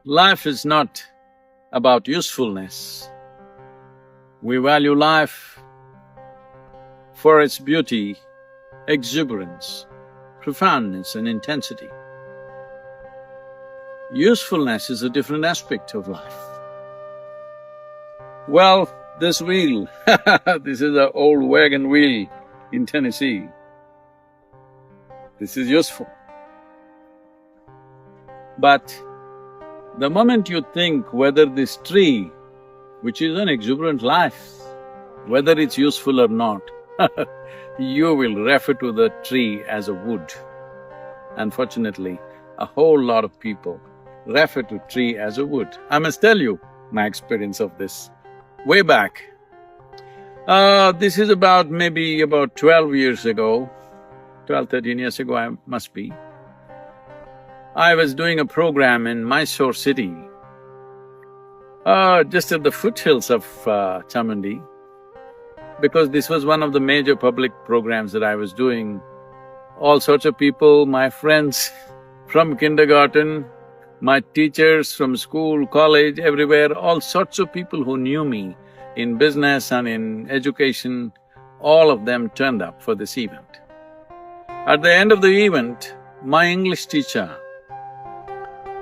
Life is not about usefulness. We value life for its beauty, exuberance, profoundness and intensity. Usefulness is a different aspect of life. Well, this wheel this is an old wagon wheel in Tennessee. This is useful. But the moment you think whether this tree, which is an exuberant life, whether it's useful or not, you will refer to the tree as a wood. Unfortunately, a whole lot of people refer to tree as a wood. I must tell you my experience of this. Way back, this is maybe about 12 years ago, 13 years ago I must be. I was doing a program in Mysore city, just at the foothills of Chamundi, because this was one of the major public programs that I was doing. All sorts of people, my friends from kindergarten, my teachers from school, college, everywhere, all sorts of people who knew me in business and in education, all of them turned up for this event. At the end of the event, my English teacher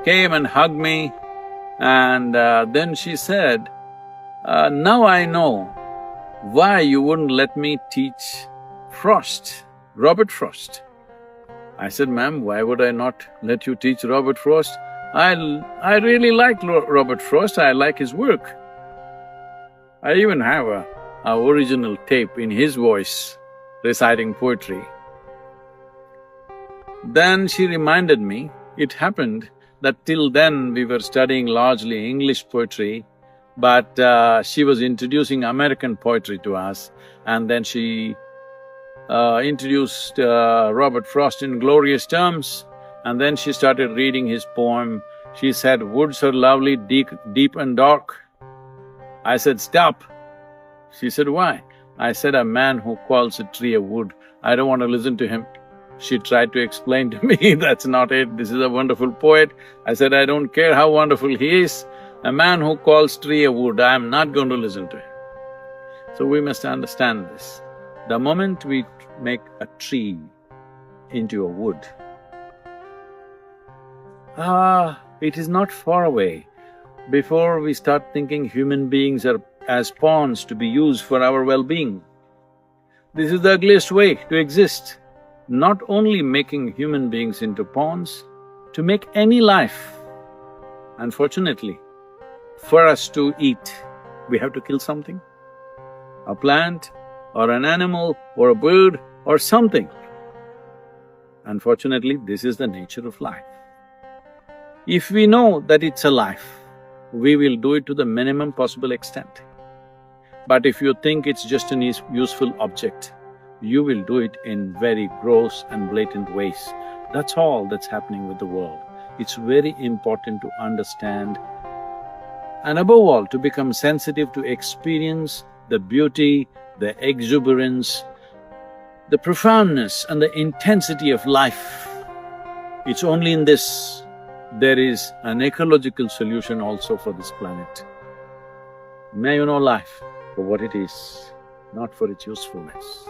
came and hugged me, and then she said, now I know why you wouldn't let me teach Frost, Robert Frost. I said, ma'am, why would I not let you teach Robert Frost? I really like Robert Frost, I like his work. I even have a original tape in his voice reciting poetry. Then she reminded me, it happened that till then we were studying largely English poetry, but she was introducing American poetry to us, and then she introduced Robert Frost in glorious terms, and then she started reading his poem. She said, woods are lovely, deep and dark. I said, stop. She said, why? I said, a man who calls a tree a wood, I don't want to listen to him. She tried to explain to me, that's not it, this is a wonderful poet. I said, I don't care how wonderful he is, a man who calls tree a wood, I am not going to listen to him. So we must understand this. The moment we make a tree into a wood, it is not far away before we start thinking human beings are as pawns to be used for our well-being. This is the ugliest way to exist. Not only making human beings into pawns, to make any life. Unfortunately, for us to eat, we have to kill something, a plant or an animal or a bird or something. Unfortunately, this is the nature of life. If we know that it's a life, we will do it to the minimum possible extent. But if you think it's just an useful object, you will do it in very gross and blatant ways. That's all that's happening with the world. It's very important to understand and above all to become sensitive to experience the beauty, the exuberance, the profoundness and the intensity of life. It's only in this there is an ecological solution also for this planet. May you know life for what it is, not for its usefulness.